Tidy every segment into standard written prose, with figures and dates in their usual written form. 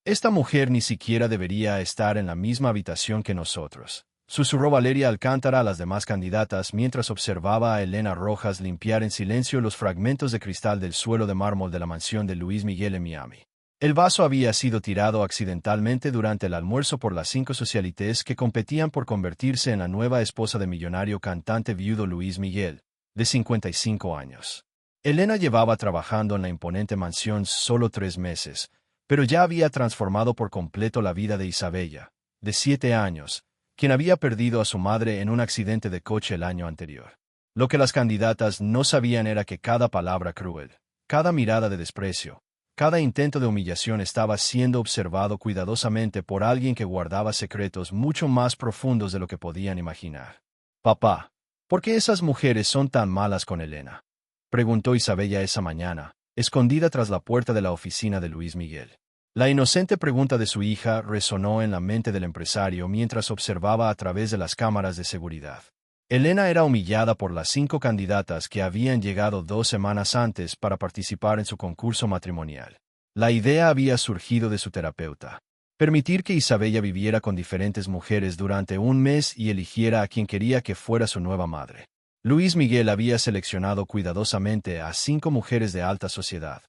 Esta mujer ni siquiera debería estar en la misma habitación que nosotros, susurró Valeria Alcántara a las demás candidatas mientras observaba a Elena Rojas limpiar en silencio los fragmentos de cristal del suelo de mármol de la mansión de Luis Miguel en Miami. El vaso había sido tirado accidentalmente durante el almuerzo por las 5 socialites que competían por convertirse en la nueva esposa del millonario cantante viudo Luis Miguel, de 55 años. Elena llevaba trabajando en la imponente mansión solo 3 meses, pero ya había transformado por completo la vida de Isabella, de 7 años, quien había perdido a su madre en un accidente de coche el año anterior. Lo que las candidatas no sabían era que cada palabra cruel, cada mirada de desprecio, cada intento de humillación estaba siendo observado cuidadosamente por alguien que guardaba secretos mucho más profundos de lo que podían imaginar. «Papá, ¿por qué esas mujeres son tan malas con Elena?», preguntó Isabella esa mañana, escondida tras la puerta de la oficina de Luis Miguel. La inocente pregunta de su hija resonó en la mente del empresario mientras observaba a través de las cámaras de seguridad. Elena era humillada por las 5 candidatas que habían llegado 2 semanas antes para participar en su concurso matrimonial. La idea había surgido de su terapeuta. Permitir que Isabella viviera con diferentes mujeres durante un mes y eligiera a quien quería que fuera su nueva madre. Luis Miguel había seleccionado cuidadosamente a 5 mujeres de alta sociedad.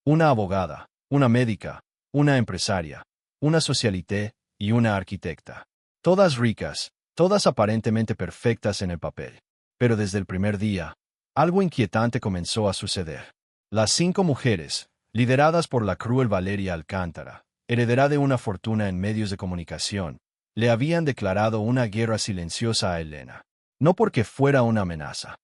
Una abogada, una médica, una empresaria, una socialité y una arquitecta. Todas ricas, todas aparentemente perfectas en el papel. Pero desde el primer día, algo inquietante comenzó a suceder. Las 5 mujeres, lideradas por la cruel Valeria Alcántara, heredera de una fortuna en medios de comunicación, le habían declarado una guerra silenciosa a Elena. No porque fuera una amenaza.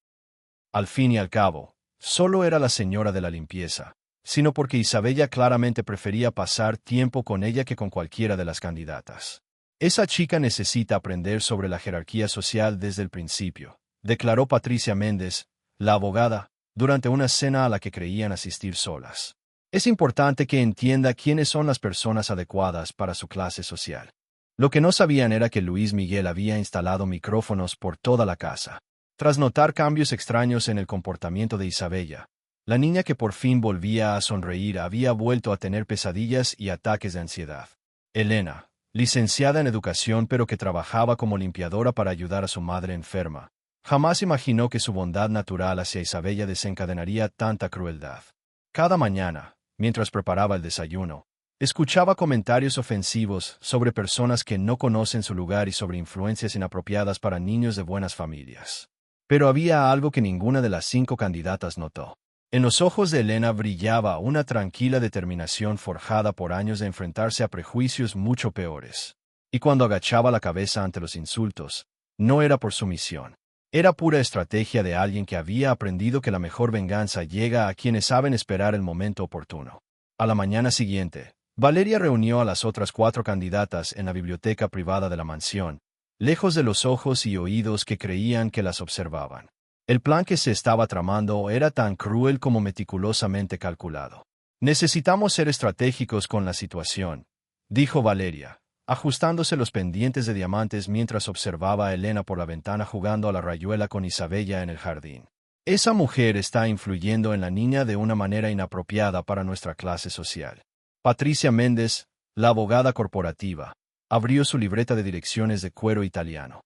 Al fin y al cabo, solo era la señora de la limpieza, sino porque Isabella claramente prefería pasar tiempo con ella que con cualquiera de las candidatas. «Esa chica necesita aprender sobre la jerarquía social desde el principio», declaró Patricia Méndez, la abogada, durante una cena a la que creían asistir solas. «Es importante que entienda quiénes son las personas adecuadas para su clase social». Lo que no sabían era que Luis Miguel había instalado micrófonos por toda la casa. Tras notar cambios extraños en el comportamiento de Isabella, la niña que por fin volvía a sonreír había vuelto a tener pesadillas y ataques de ansiedad. Elena, licenciada en educación pero que trabajaba como limpiadora para ayudar a su madre enferma, jamás imaginó que su bondad natural hacia Isabella desencadenaría tanta crueldad. Cada mañana, mientras preparaba el desayuno, escuchaba comentarios ofensivos sobre personas que no conocen su lugar y sobre influencias inapropiadas para niños de buenas familias. Pero había algo que ninguna de las 5 candidatas notó. En los ojos de Elena brillaba una tranquila determinación forjada por años de enfrentarse a prejuicios mucho peores. Y cuando agachaba la cabeza ante los insultos, no era por sumisión. Era pura estrategia de alguien que había aprendido que la mejor venganza llega a quienes saben esperar el momento oportuno. A la mañana siguiente, Valeria reunió a las otras 4 candidatas en la biblioteca privada de la mansión, lejos de los ojos y oídos que creían que las observaban. El plan que se estaba tramando era tan cruel como meticulosamente calculado. «Necesitamos ser estratégicos con la situación», dijo Valeria, ajustándose los pendientes de diamantes mientras observaba a Elena por la ventana jugando a la rayuela con Isabella en el jardín. «Esa mujer está influyendo en la niña de una manera inapropiada para nuestra clase social». Patricia Méndez, la abogada corporativa, abrió su libreta de direcciones de cuero italiano.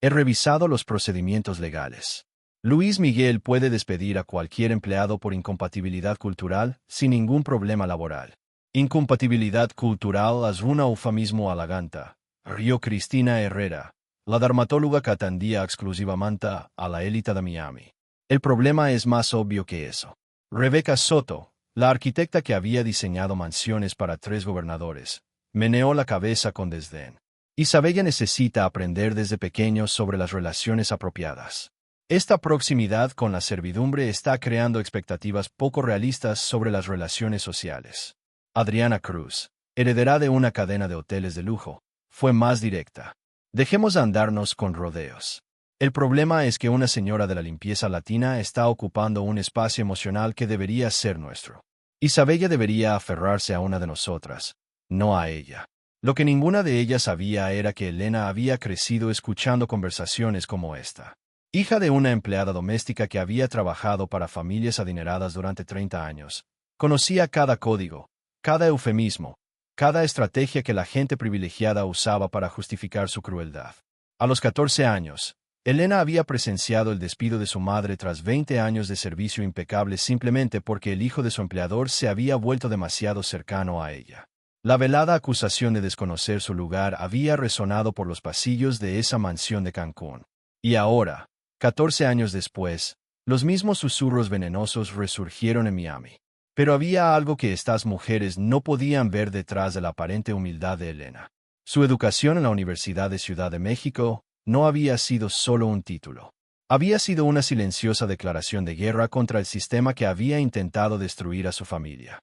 «He revisado los procedimientos legales. Luis Miguel puede despedir a cualquier empleado por incompatibilidad cultural sin ningún problema laboral». «Incompatibilidad cultural es un eufemismo halagante», rió Cristina Herrera, la dermatóloga que atendía exclusivamente a la élite de Miami. «El problema es más obvio que eso». Rebecca Soto, la arquitecta que había diseñado mansiones para 3 gobernadores, meneó la cabeza con desdén. «Isabella necesita aprender desde pequeños sobre las relaciones apropiadas. Esta proximidad con la servidumbre está creando expectativas poco realistas sobre las relaciones sociales». Adriana Cruz, heredera de una cadena de hoteles de lujo, fue más directa. «Dejemos de andarnos con rodeos. El problema es que una señora de la limpieza latina está ocupando un espacio emocional que debería ser nuestro. Isabella debería aferrarse a una de nosotras, no a ella». Lo que ninguna de ellas sabía era que Elena había crecido escuchando conversaciones como esta. Hija de una empleada doméstica que había trabajado para familias adineradas durante 30 años, conocía cada código, cada eufemismo, cada estrategia que la gente privilegiada usaba para justificar su crueldad. A los 14 años, Elena había presenciado el despido de su madre tras 20 años de servicio impecable simplemente porque el hijo de su empleador se había vuelto demasiado cercano a ella. La velada acusación de desconocer su lugar había resonado por los pasillos de esa mansión de Cancún. Y ahora, 14 años después, los mismos susurros venenosos resurgieron en Miami. Pero había algo que estas mujeres no podían ver detrás de la aparente humildad de Elena. Su educación en la Universidad de Ciudad de México no había sido solo un título. Había sido una silenciosa declaración de guerra contra el sistema que había intentado destruir a su familia.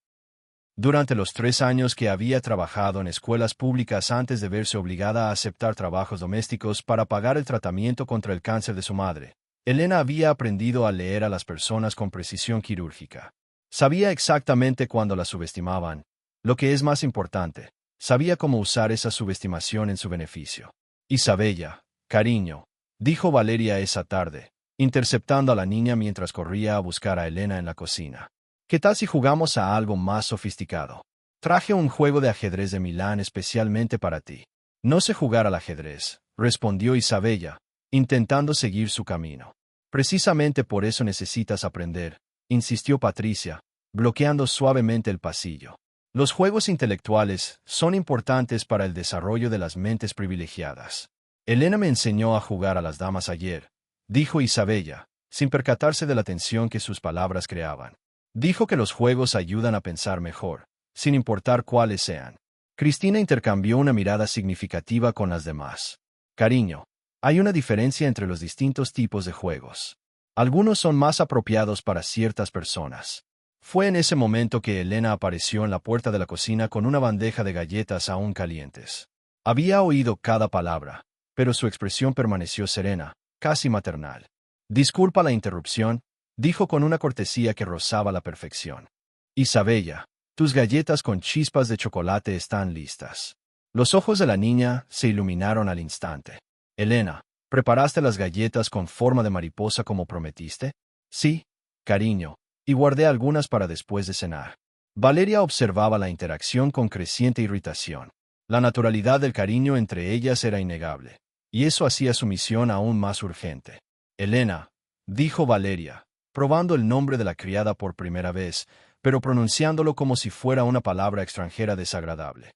Durante los 3 años que había trabajado en escuelas públicas antes de verse obligada a aceptar trabajos domésticos para pagar el tratamiento contra el cáncer de su madre, Elena había aprendido a leer a las personas con precisión quirúrgica. Sabía exactamente cuándo las subestimaban. Lo que es más importante, sabía cómo usar esa subestimación en su beneficio. Isabella, cariño, dijo Valeria esa tarde, interceptando a la niña mientras corría a buscar a Elena en la cocina. ¿Qué tal si jugamos a algo más sofisticado? Traje un juego de ajedrez de Milán especialmente para ti. No sé jugar al ajedrez, respondió Isabella, intentando seguir su camino. Precisamente por eso necesitas aprender, insistió Patricia, bloqueando suavemente el pasillo. Los juegos intelectuales son importantes para el desarrollo de las mentes privilegiadas. Elena me enseñó a jugar a las damas ayer, dijo Isabella, sin percatarse de la tensión que sus palabras creaban. Dijo que los juegos ayudan a pensar mejor, sin importar cuáles sean. Cristina intercambió una mirada significativa con las demás. Cariño, hay una diferencia entre los distintos tipos de juegos. Algunos son más apropiados para ciertas personas. Fue en ese momento que Elena apareció en la puerta de la cocina con una bandeja de galletas aún calientes. Había oído cada palabra, pero su expresión permaneció serena, casi maternal. Disculpa la interrupción, dijo con una cortesía que rozaba la perfección. Isabella, tus galletas con chispas de chocolate están listas. Los ojos de la niña se iluminaron al instante. Elena, ¿preparaste las galletas con forma de mariposa como prometiste? Sí, cariño, y guardé algunas para después de cenar. Valeria observaba la interacción con creciente irritación. La naturalidad del cariño entre ellas era innegable, y eso hacía su misión aún más urgente. Elena, dijo Valeria, probando el nombre de la criada por primera vez, pero pronunciándolo como si fuera una palabra extranjera desagradable.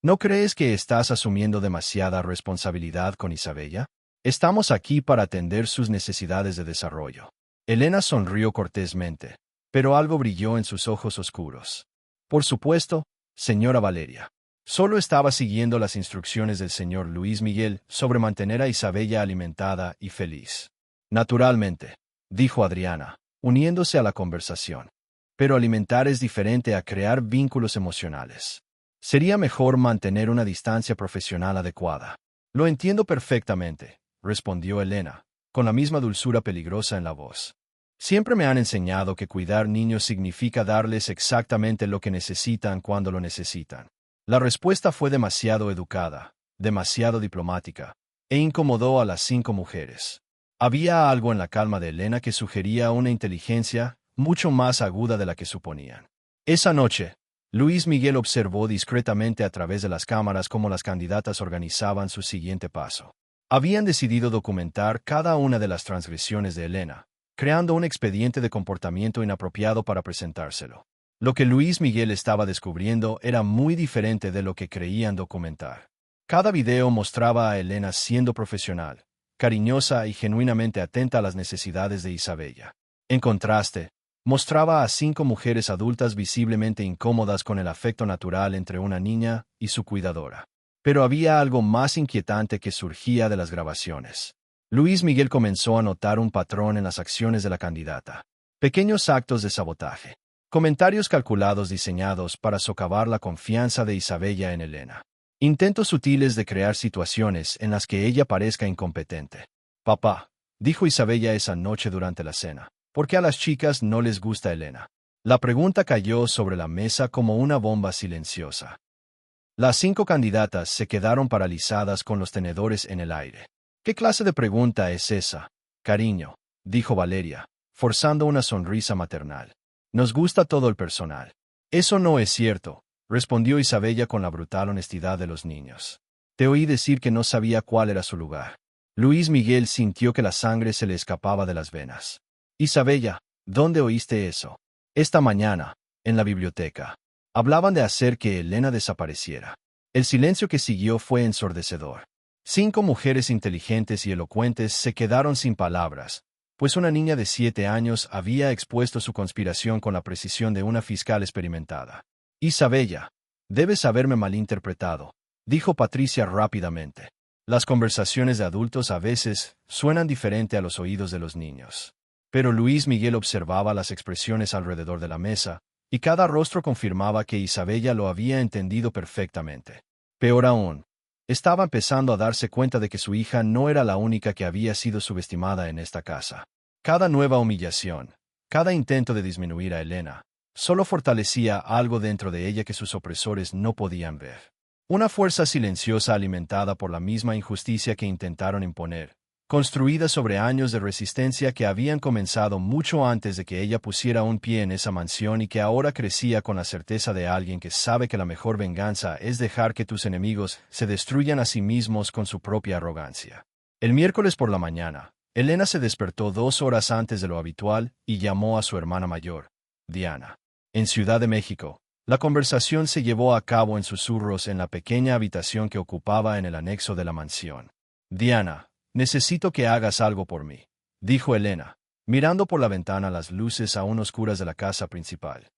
¿No crees que estás asumiendo demasiada responsabilidad con Isabella? Estamos aquí para atender sus necesidades de desarrollo. Elena sonrió cortésmente, pero algo brilló en sus ojos oscuros. Por supuesto, señora Valeria. Solo estaba siguiendo las instrucciones del señor Luis Miguel sobre mantener a Isabella alimentada y feliz. Naturalmente, dijo Adriana, uniéndose a la conversación. Pero alimentar es diferente a crear vínculos emocionales. Sería mejor mantener una distancia profesional adecuada. Lo entiendo perfectamente, respondió Elena, con la misma dulzura peligrosa en la voz. Siempre me han enseñado que cuidar niños significa darles exactamente lo que necesitan cuando lo necesitan. La respuesta fue demasiado educada, demasiado diplomática, e incomodó a las 5 mujeres. Había algo en la calma de Elena que sugería una inteligencia mucho más aguda de la que suponían. Esa noche, Luis Miguel observó discretamente a través de las cámaras cómo las candidatas organizaban su siguiente paso. Habían decidido documentar cada una de las transgresiones de Elena, creando un expediente de comportamiento inapropiado para presentárselo. Lo que Luis Miguel estaba descubriendo era muy diferente de lo que creían documentar. Cada video mostraba a Elena siendo profesional, cariñosa y genuinamente atenta a las necesidades de Isabella. En contraste, mostraba a 5 mujeres adultas visiblemente incómodas con el afecto natural entre una niña y su cuidadora. Pero había algo más inquietante que surgía de las grabaciones. Luis Miguel comenzó a notar un patrón en las acciones de la candidata. Pequeños actos de sabotaje. Comentarios calculados diseñados para socavar la confianza de Isabella en Elena. Intentos sutiles de crear situaciones en las que ella parezca incompetente. Papá, dijo Isabella esa noche durante la cena, ¿por qué a las chicas no les gusta Elena? La pregunta cayó sobre la mesa como una bomba silenciosa. Las 5 candidatas se quedaron paralizadas con los tenedores en el aire. ¿Qué clase de pregunta es esa, cariño?, dijo Valeria, forzando una sonrisa maternal. Nos gusta todo el personal. Eso no es cierto, respondió Isabella con la brutal honestidad de los niños. Te oí decir que no sabía cuál era su lugar. Luis Miguel sintió que la sangre se le escapaba de las venas. Isabella, ¿dónde oíste eso? Esta mañana, en la biblioteca. Hablaban de hacer que Elena desapareciera. El silencio que siguió fue ensordecedor. 5 mujeres inteligentes y elocuentes se quedaron sin palabras, pues una niña de 7 años había expuesto su conspiración con la precisión de una fiscal experimentada. Isabella, debes haberme malinterpretado, dijo Patricia rápidamente. Las conversaciones de adultos a veces suenan diferente a los oídos de los niños. Pero Luis Miguel observaba las expresiones alrededor de la mesa, y cada rostro confirmaba que Isabella lo había entendido perfectamente. Peor aún, estaba empezando a darse cuenta de que su hija no era la única que había sido subestimada en esta casa. Cada nueva humillación, cada intento de disminuir a Elena, solo fortalecía algo dentro de ella que sus opresores no podían ver. Una fuerza silenciosa alimentada por la misma injusticia que intentaron imponer, construida sobre años de resistencia que habían comenzado mucho antes de que ella pusiera un pie en esa mansión y que ahora crecía con la certeza de alguien que sabe que la mejor venganza es dejar que tus enemigos se destruyan a sí mismos con su propia arrogancia. El miércoles por la mañana, Elena se despertó 2 horas antes de lo habitual y llamó a su hermana mayor, Diana. En Ciudad de México, la conversación se llevó a cabo en susurros en la pequeña habitación que ocupaba en el anexo de la mansión. Diana, necesito que hagas algo por mí, dijo Elena, mirando por la ventana las luces aún oscuras de la casa principal.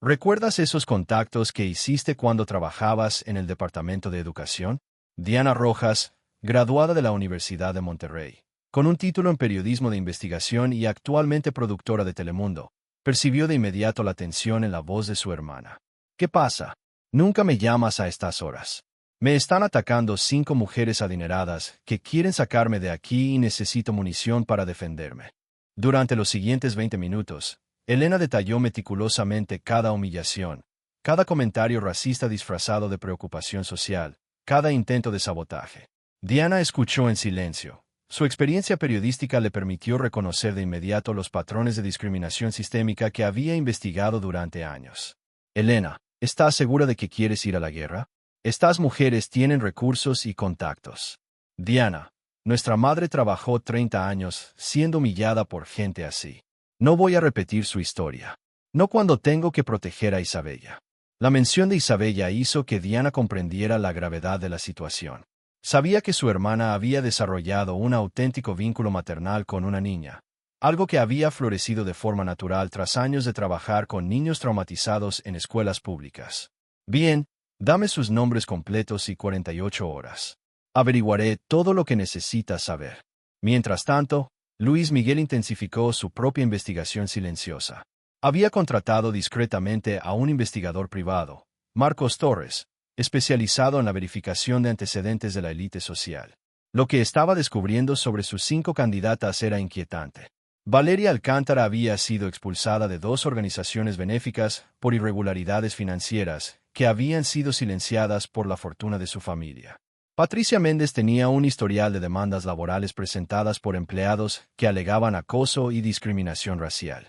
¿Recuerdas esos contactos que hiciste cuando trabajabas en el Departamento de Educación? Diana Rojas, graduada de la Universidad de Monterrey, con un título en periodismo de investigación y actualmente productora de Telemundo, percibió de inmediato la tensión en la voz de su hermana. ¿Qué pasa? Nunca me llamas a estas horas. Me están atacando 5 mujeres adineradas que quieren sacarme de aquí y necesito munición para defenderme. Durante los siguientes 20 minutos, Elena detalló meticulosamente cada humillación, cada comentario racista disfrazado de preocupación social, cada intento de sabotaje. Diana escuchó en silencio. Su experiencia periodística le permitió reconocer de inmediato los patrones de discriminación sistémica que había investigado durante años. Elena, ¿estás segura de que quieres ir a la guerra? Estas mujeres tienen recursos y contactos. Diana, nuestra madre trabajó 30 años siendo humillada por gente así. No voy a repetir su historia. No cuando tengo que proteger a Isabella. La mención de Isabella hizo que Diana comprendiera la gravedad de la situación. Sabía que su hermana había desarrollado un auténtico vínculo maternal con una niña, algo que había florecido de forma natural tras años de trabajar con niños traumatizados en escuelas públicas. Bien, dame sus nombres completos y 48 horas. Averiguaré todo lo que necesitas saber. Mientras tanto, Luis Miguel intensificó su propia investigación silenciosa. Había contratado discretamente a un investigador privado, Marcos Torres, especializado en la verificación de antecedentes de la élite social. Lo que estaba descubriendo sobre sus 5 candidatas era inquietante. Valeria Alcántara había sido expulsada de 2 organizaciones benéficas por irregularidades financieras que habían sido silenciadas por la fortuna de su familia. Patricia Méndez tenía un historial de demandas laborales presentadas por empleados que alegaban acoso y discriminación racial.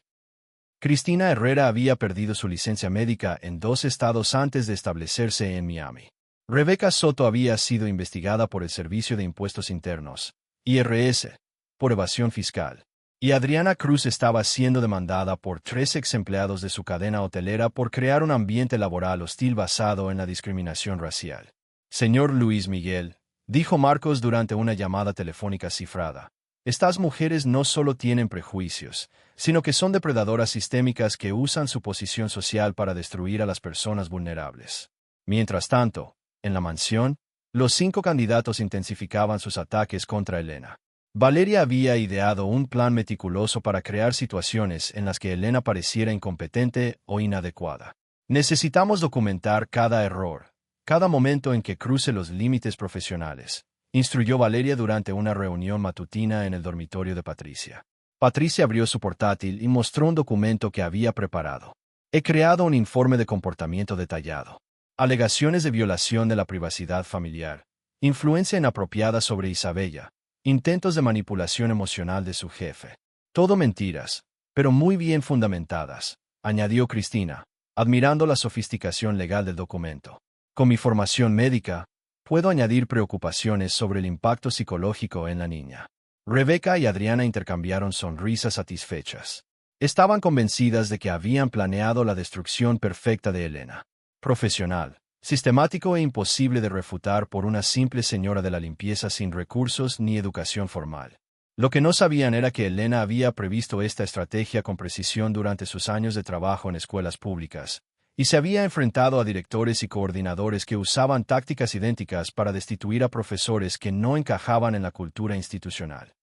Cristina Herrera había perdido su licencia médica en 2 estados antes de establecerse en Miami. Rebeca Soto había sido investigada por el Servicio de Impuestos Internos, IRS, por evasión fiscal. Y Adriana Cruz estaba siendo demandada por 3 ex empleados de su cadena hotelera por crear un ambiente laboral hostil basado en la discriminación racial. Señor Luis Miguel, dijo Marcos durante una llamada telefónica cifrada, estas mujeres no solo tienen prejuicios, sino que son depredadoras sistémicas que usan su posición social para destruir a las personas vulnerables. Mientras tanto, en la mansión, los 5 candidatos intensificaban sus ataques contra Elena. Valeria había ideado un plan meticuloso para crear situaciones en las que Elena pareciera incompetente o inadecuada. Necesitamos documentar cada error, cada momento en que cruce los límites profesionales, instruyó Valeria durante una reunión matutina en el dormitorio de Patricia. Patricia abrió su portátil y mostró un documento que había preparado. He creado un informe de comportamiento detallado. Alegaciones de violación de la privacidad familiar, influencia inapropiada sobre Isabella, intentos de manipulación emocional de su jefe. Todo mentiras, pero muy bien fundamentadas, añadió Cristina, admirando la sofisticación legal del documento. Con mi formación médica, puedo añadir preocupaciones sobre el impacto psicológico en la niña. Rebecca y Adriana intercambiaron sonrisas satisfechas. Estaban convencidas de que habían planeado la destrucción perfecta de Elena. Profesional, sistemático e imposible de refutar por una simple señora de la limpieza sin recursos ni educación formal. Lo que no sabían era que Elena había previsto esta estrategia con precisión durante sus años de trabajo en escuelas públicas, y se había enfrentado a directores y coordinadores que usaban tácticas idénticas para destituir a profesores que no encajaban en la cultura institucional.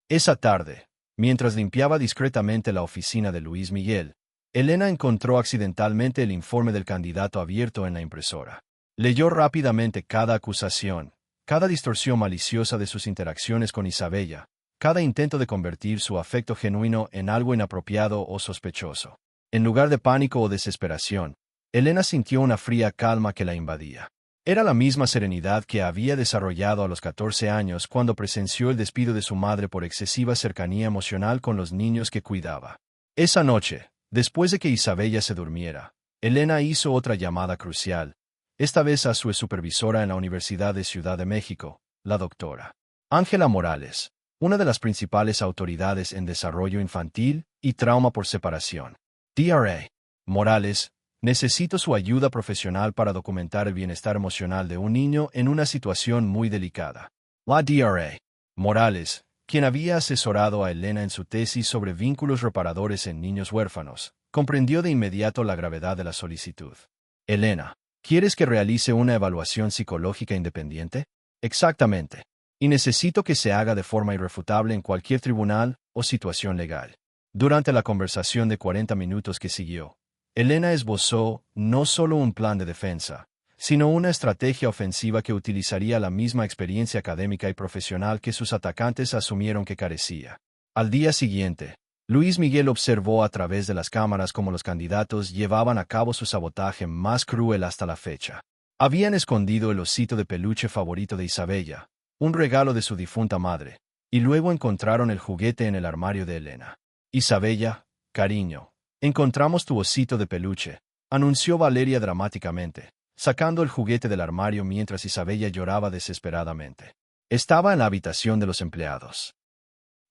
Esa tarde, mientras limpiaba discretamente la oficina de Luis Miguel, Elena encontró accidentalmente el informe del candidato abierto en la impresora. Leyó rápidamente cada acusación, cada distorsión maliciosa de sus interacciones con Isabella, cada intento de convertir su afecto genuino en algo inapropiado o sospechoso. En lugar de pánico o desesperación, Elena sintió una fría calma que la invadía. Era la misma serenidad que había desarrollado a los 14 años cuando presenció el despido de su madre por excesiva cercanía emocional con los niños que cuidaba. Esa noche, después de que Isabella se durmiera, Elena hizo otra llamada crucial, esta vez a su supervisora en la Universidad de Ciudad de México, la doctora Ángela Morales, una de las principales autoridades en desarrollo infantil y trauma por separación. Dra. Morales, necesito su ayuda profesional para documentar el bienestar emocional de un niño en una situación muy delicada. La Dra. Morales, quien había asesorado a Elena en su tesis sobre vínculos reparadores en niños huérfanos, comprendió de inmediato la gravedad de la solicitud. Elena, ¿quieres que realice una evaluación psicológica independiente? Exactamente. Y necesito que se haga de forma irrefutable en cualquier tribunal o situación legal. Durante la conversación de 40 minutos que siguió, Elena esbozó no solo un plan de defensa, sino una estrategia ofensiva que utilizaría la misma experiencia académica y profesional que sus atacantes asumieron que carecía. Al día siguiente, Luis Miguel observó a través de las cámaras cómo los candidatos llevaban a cabo su sabotaje más cruel hasta la fecha. Habían escondido el osito de peluche favorito de Isabella, un regalo de su difunta madre, y luego encontraron el juguete en el armario de Elena. Isabella, cariño, encontramos tu osito de peluche, anunció Valeria dramáticamente, sacando el juguete del armario mientras Isabella lloraba desesperadamente. Estaba en la habitación de los empleados.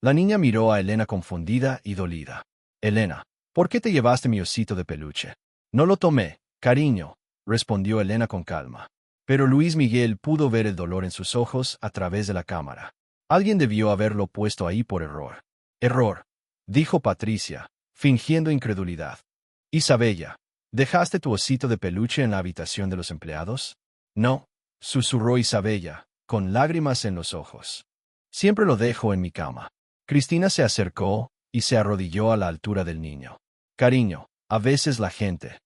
La niña miró a Elena confundida y dolida. Elena, ¿por qué te llevaste mi osito de peluche? No lo tomé, cariño, respondió Elena con calma. Pero Luis Miguel pudo ver el dolor en sus ojos a través de la cámara. Alguien debió haberlo puesto ahí por error. Error, dijo Patricia, fingiendo incredulidad. Isabella, ¿dejaste tu osito de peluche en la habitación de los empleados? No, susurró Isabella, con lágrimas en los ojos. Siempre lo dejo en mi cama. Cristina se acercó y se arrodilló a la altura del niño. Cariño, a veces la gente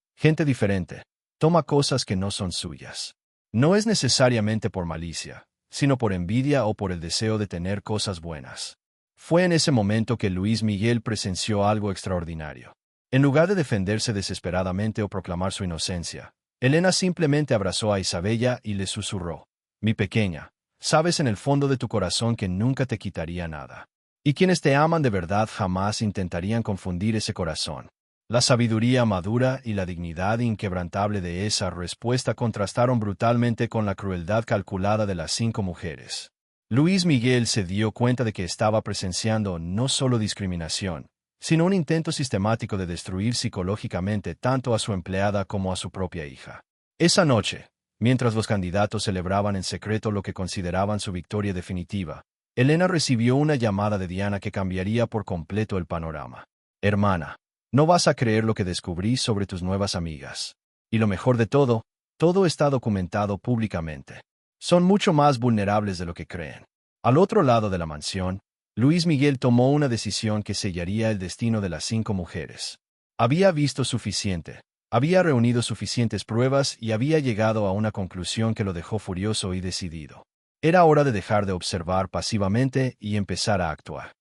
diferente, toma cosas que no son suyas. No es necesariamente por malicia, sino por envidia o por el deseo de tener cosas buenas. Fue en ese momento que Luis Miguel presenció algo extraordinario. En lugar de defenderse desesperadamente o proclamar su inocencia, Elena simplemente abrazó a Isabella y le susurró: Mi pequeña, sabes en el fondo de tu corazón que nunca te quitaría nada. Y quienes te aman de verdad jamás intentarían confundir ese corazón. La sabiduría madura y la dignidad inquebrantable de esa respuesta contrastaron brutalmente con la crueldad calculada de las 5 mujeres. Luis Miguel se dio cuenta de que estaba presenciando no solo discriminación, sino un intento sistemático de destruir psicológicamente tanto a su empleada como a su propia hija. Esa noche, mientras los candidatos celebraban en secreto lo que consideraban su victoria definitiva, Elena recibió una llamada de Diana que cambiaría por completo el panorama. Hermana, no vas a creer lo que descubrí sobre tus nuevas amigas. Y lo mejor de todo está documentado públicamente. Son mucho más vulnerables de lo que creen. Al otro lado de la mansión, Luis Miguel tomó una decisión que sellaría el destino de las 5 mujeres. Había visto suficiente, había reunido suficientes pruebas y había llegado a una conclusión que lo dejó furioso y decidido. Era hora de dejar de observar pasivamente y empezar a actuar.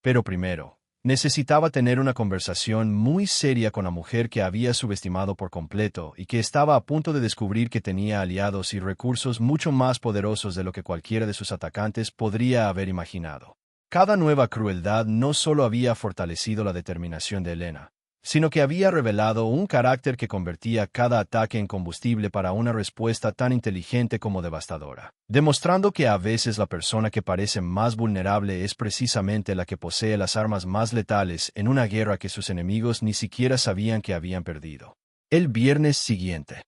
Pero primero, necesitaba tener una conversación muy seria con la mujer que había subestimado por completo y que estaba a punto de descubrir que tenía aliados y recursos mucho más poderosos de lo que cualquiera de sus atacantes podría haber imaginado. Cada nueva crueldad no solo había fortalecido la determinación de Elena, sino que había revelado un carácter que convertía cada ataque en combustible para una respuesta tan inteligente como devastadora, demostrando que a veces la persona que parece más vulnerable es precisamente la que posee las armas más letales en una guerra que sus enemigos ni siquiera sabían que habían perdido. El viernes siguiente,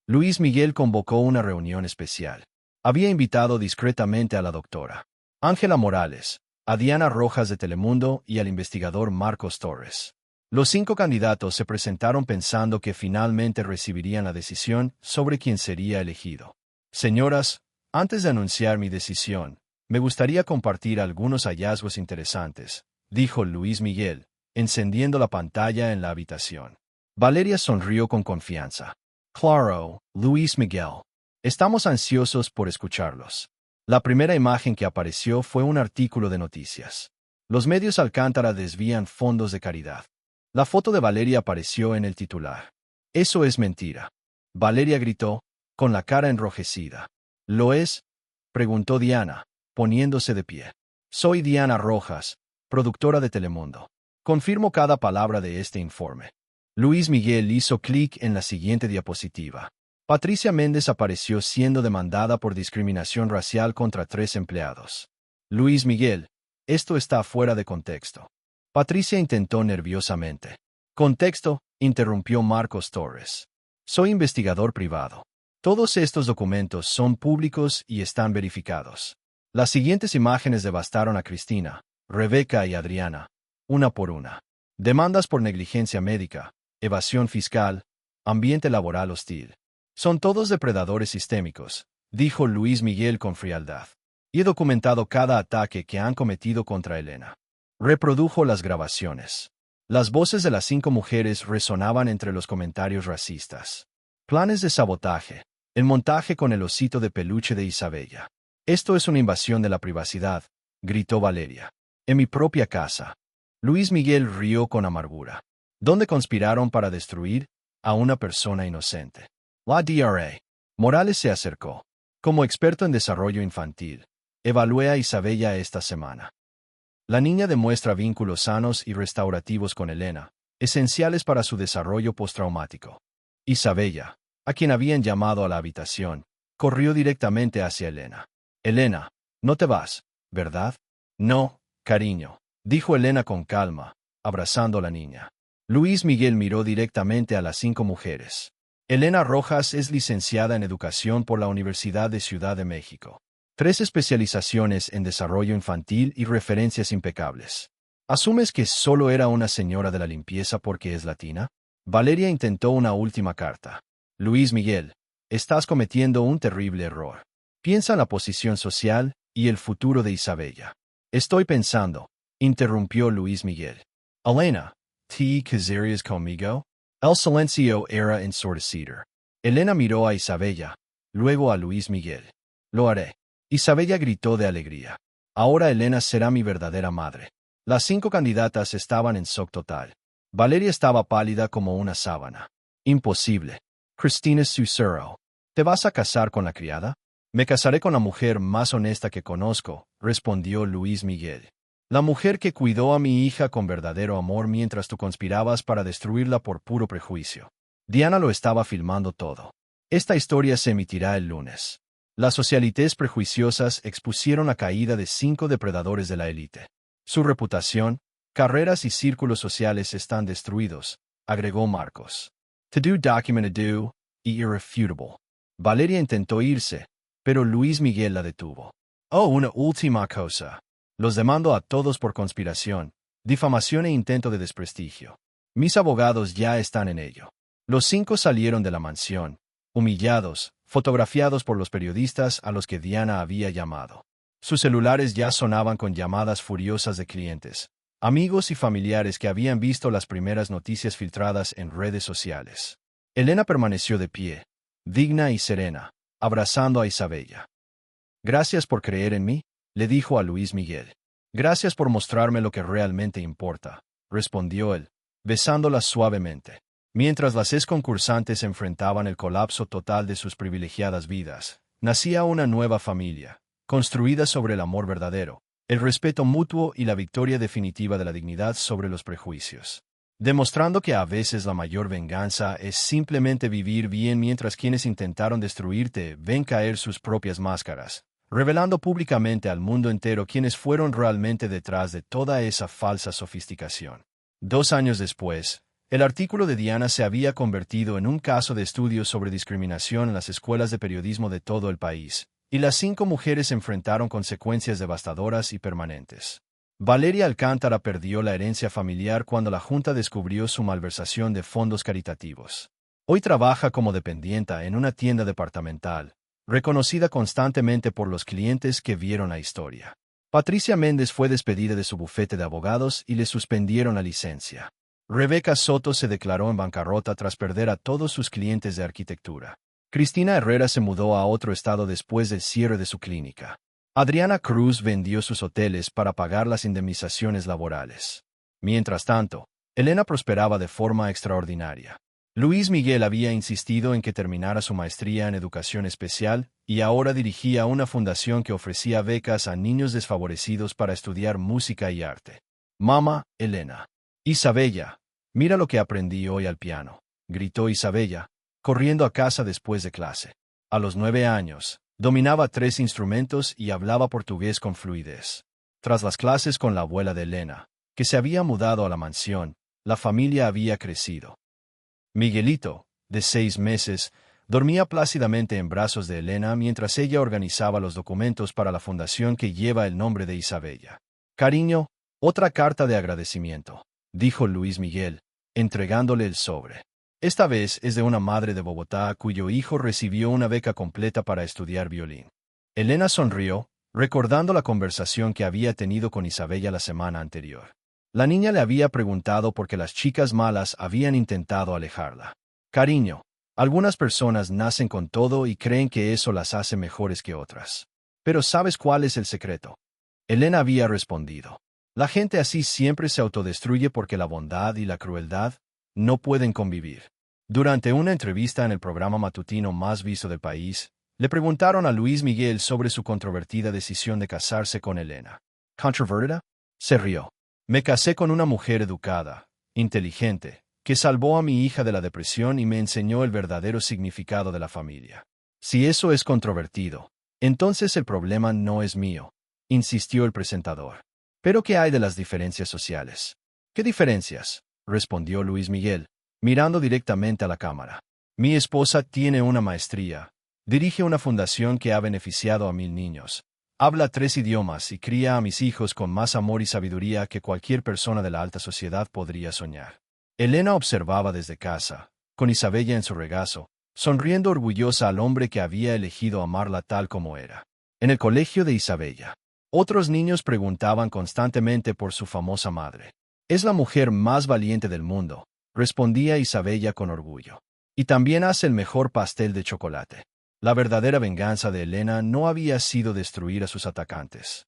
Luis Miguel convocó una reunión especial. Había invitado discretamente a la doctora Ángela Morales, a Diana Rojas de Telemundo y al investigador Marcos Torres. Los 5 candidatos se presentaron pensando que finalmente recibirían la decisión sobre quién sería elegido. Señoras, antes de anunciar mi decisión, me gustaría compartir algunos hallazgos interesantes, dijo Luis Miguel, encendiendo la pantalla en la habitación. Valeria sonrió con confianza. Claro, Luis Miguel. Estamos ansiosos por escucharlos. La primera imagen que apareció fue un artículo de noticias. Los medios Alcántara desvían fondos de caridad. La foto de Valeria apareció en el titular. Eso es mentira. Valeria gritó, con la cara enrojecida. ¿Lo es? Preguntó Diana, poniéndose de pie. Soy Diana Rojas, productora de Telemundo. Confirmo cada palabra de este informe. Luis Miguel hizo clic en la siguiente diapositiva. Patricia Méndez apareció siendo demandada por discriminación racial contra 3 empleados. Luis Miguel, esto está fuera de contexto. Patricia intentó nerviosamente. Contexto, interrumpió Marcos Torres. Soy investigador privado. Todos estos documentos son públicos y están verificados. Las siguientes imágenes devastaron a Cristina, Rebeca y Adriana, una por una. Demandas por negligencia médica, evasión fiscal, ambiente laboral hostil. Son todos depredadores sistémicos, dijo Luis Miguel con frialdad. Y he documentado cada ataque que han cometido contra Elena. Reprodujo las grabaciones. Las voces de las 5 mujeres resonaban entre los comentarios racistas. Planes de sabotaje. El montaje con el osito de peluche de Isabella. Esto es una invasión de la privacidad, gritó Valeria. En mi propia casa. Luis Miguel rió con amargura. ¿Dónde conspiraron para destruir a una persona inocente? La DRA. Morales se acercó. Como experto en desarrollo infantil, evalué a Isabella esta semana. La niña demuestra vínculos sanos y restaurativos con Elena, esenciales para su desarrollo postraumático. Isabella, a quien habían llamado a la habitación, corrió directamente hacia Elena. Elena, no te vas, ¿verdad? No, cariño, dijo Elena con calma, abrazando a la niña. Luis Miguel miró directamente a las 5 mujeres. Elena Rojas es licenciada en Educación por la Universidad de Ciudad de México. 3 especializaciones en desarrollo infantil y referencias impecables. ¿Asumes que solo era una señora de la limpieza porque es latina? Valeria intentó una última carta. Luis Miguel, estás cometiendo un terrible error. Piensa en la posición social y el futuro de Isabella. Estoy pensando, interrumpió Luis Miguel. Elena, ¿te casarías conmigo? El silencio era ensordecido. Elena miró a Isabella, luego a Luis Miguel. Lo haré. Isabella gritó de alegría. Ahora Elena será mi verdadera madre. Las 5 candidatas estaban en shock total. Valeria estaba pálida como una sábana. Imposible. Cristina susurró. ¿Te vas a casar con la criada? Me casaré con la mujer más honesta que conozco, respondió Luis Miguel. La mujer que cuidó a mi hija con verdadero amor mientras tú conspirabas para destruirla por puro prejuicio. Diana lo estaba filmando todo. Esta historia se emitirá el lunes. Las socialites prejuiciosas expusieron la caída de 5 depredadores de la élite. Su reputación, carreras y círculos sociales están destruidos, agregó Marcos. To do document do, y irrefutable. Valeria intentó irse, pero Luis Miguel la detuvo. Oh, una última cosa. Los demando a todos por conspiración, difamación e intento de desprestigio. Mis abogados ya están en ello. Los 5 salieron de la mansión, humillados, fotografiados por los periodistas a los que Diana había llamado. Sus celulares ya sonaban con llamadas furiosas de clientes, amigos y familiares que habían visto las primeras noticias filtradas en redes sociales. Elena permaneció de pie, digna y serena, abrazando a Isabella. Gracias por creer en mí, le dijo a Luis Miguel. Gracias por mostrarme lo que realmente importa, respondió él, besándola suavemente. Mientras las concursantes enfrentaban el colapso total de sus privilegiadas vidas, nacía una nueva familia, construida sobre el amor verdadero, el respeto mutuo y la victoria definitiva de la dignidad sobre los prejuicios. demostrando que a veces la mayor venganza es simplemente vivir bien mientras quienes intentaron destruirte ven caer sus propias máscaras, revelando públicamente al mundo entero quiénes fueron realmente detrás de toda esa falsa sofisticación. 2 años después, el artículo de Diana se había convertido en un caso de estudio sobre discriminación en las escuelas de periodismo de todo el país, y las 5 mujeres enfrentaron consecuencias devastadoras y permanentes. Valeria Alcántara perdió la herencia familiar cuando la Junta descubrió su malversación de fondos caritativos. Hoy trabaja como dependienta en una tienda departamental, reconocida constantemente por los clientes que vieron la historia. Patricia Méndez fue despedida de su bufete de abogados y le suspendieron la licencia. Rebeca Soto se declaró en bancarrota tras perder a todos sus clientes de arquitectura. Cristina Herrera se mudó a otro estado después del cierre de su clínica. Adriana Cruz vendió sus hoteles para pagar las indemnizaciones laborales. Mientras tanto, Elena prosperaba de forma extraordinaria. Luis Miguel había insistido en que terminara su maestría en educación especial y ahora dirigía una fundación que ofrecía becas a niños desfavorecidos para estudiar música y arte. Mamá, Elena. Isabella, mira lo que aprendí hoy al piano, gritó Isabella, corriendo a casa después de clase. A los 9 años, dominaba 3 instrumentos y hablaba portugués con fluidez. Tras las clases con la abuela de Elena, que se había mudado a la mansión, la familia había crecido. Miguelito, de 6 meses, dormía plácidamente en brazos de Elena mientras ella organizaba los documentos para la fundación que lleva el nombre de Isabella. Cariño, otra carta de agradecimiento, dijo Luis Miguel, entregándole el sobre. Esta vez es de una madre de Bogotá cuyo hijo recibió una beca completa para estudiar violín. Elena sonrió, recordando la conversación que había tenido con Isabella la semana anterior. La niña le había preguntado por qué las chicas malas habían intentado alejarla. Cariño, algunas personas nacen con todo y creen que eso las hace mejores que otras. Pero ¿sabes cuál es el secreto? Elena había respondido. La gente así siempre se autodestruye porque la bondad y la crueldad no pueden convivir. Durante una entrevista en el programa matutino más visto del país, le preguntaron a Luis Miguel sobre su controvertida decisión de casarse con Elena. ¿Controvertida? Se rió. Me casé con una mujer educada, inteligente, que salvó a mi hija de la depresión y me enseñó el verdadero significado de la familia. Si eso es controvertido, entonces el problema no es mío, insistió el presentador. ¿Pero qué hay de las diferencias sociales? ¿Qué diferencias?, respondió Luis Miguel, mirando directamente a la cámara. Mi esposa tiene una maestría, dirige una fundación que ha beneficiado a 1000 niños. Habla 3 idiomas y cría a mis hijos con más amor y sabiduría que cualquier persona de la alta sociedad podría soñar. Elena observaba desde casa, con Isabella en su regazo, sonriendo orgullosa al hombre que había elegido amarla tal como era. En el colegio de Isabella, otros niños preguntaban constantemente por su famosa madre. Es la mujer más valiente del mundo, respondía Isabella con orgullo. Y también hace el mejor pastel de chocolate. La verdadera venganza de Elena no había sido destruir a sus atacantes.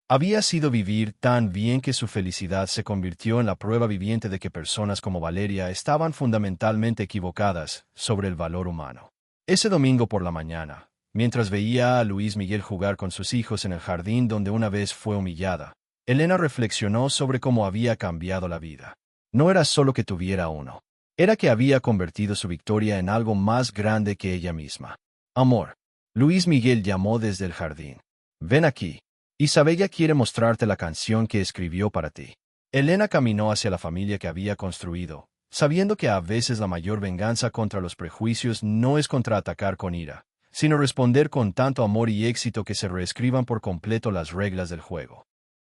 Había sido vivir tan bien que su felicidad se convirtió en la prueba viviente de que personas como Valeria estaban fundamentalmente equivocadas sobre el valor humano. Ese domingo por la mañana, mientras veía a Luis Miguel jugar con sus hijos en el jardín donde una vez fue humillada, Elena reflexionó sobre cómo había cambiado la vida. No era solo que tuviera uno. Era que había convertido su victoria en algo más grande que ella misma. Amor. Luis Miguel llamó desde el jardín. Ven aquí. Isabella quiere mostrarte la canción que escribió para ti. Elena caminó hacia la familia que había construido, sabiendo que a veces la mayor venganza contra los prejuicios no es contraatacar con ira, sino responder con tanto amor y éxito que se reescriban por completo las reglas del juego.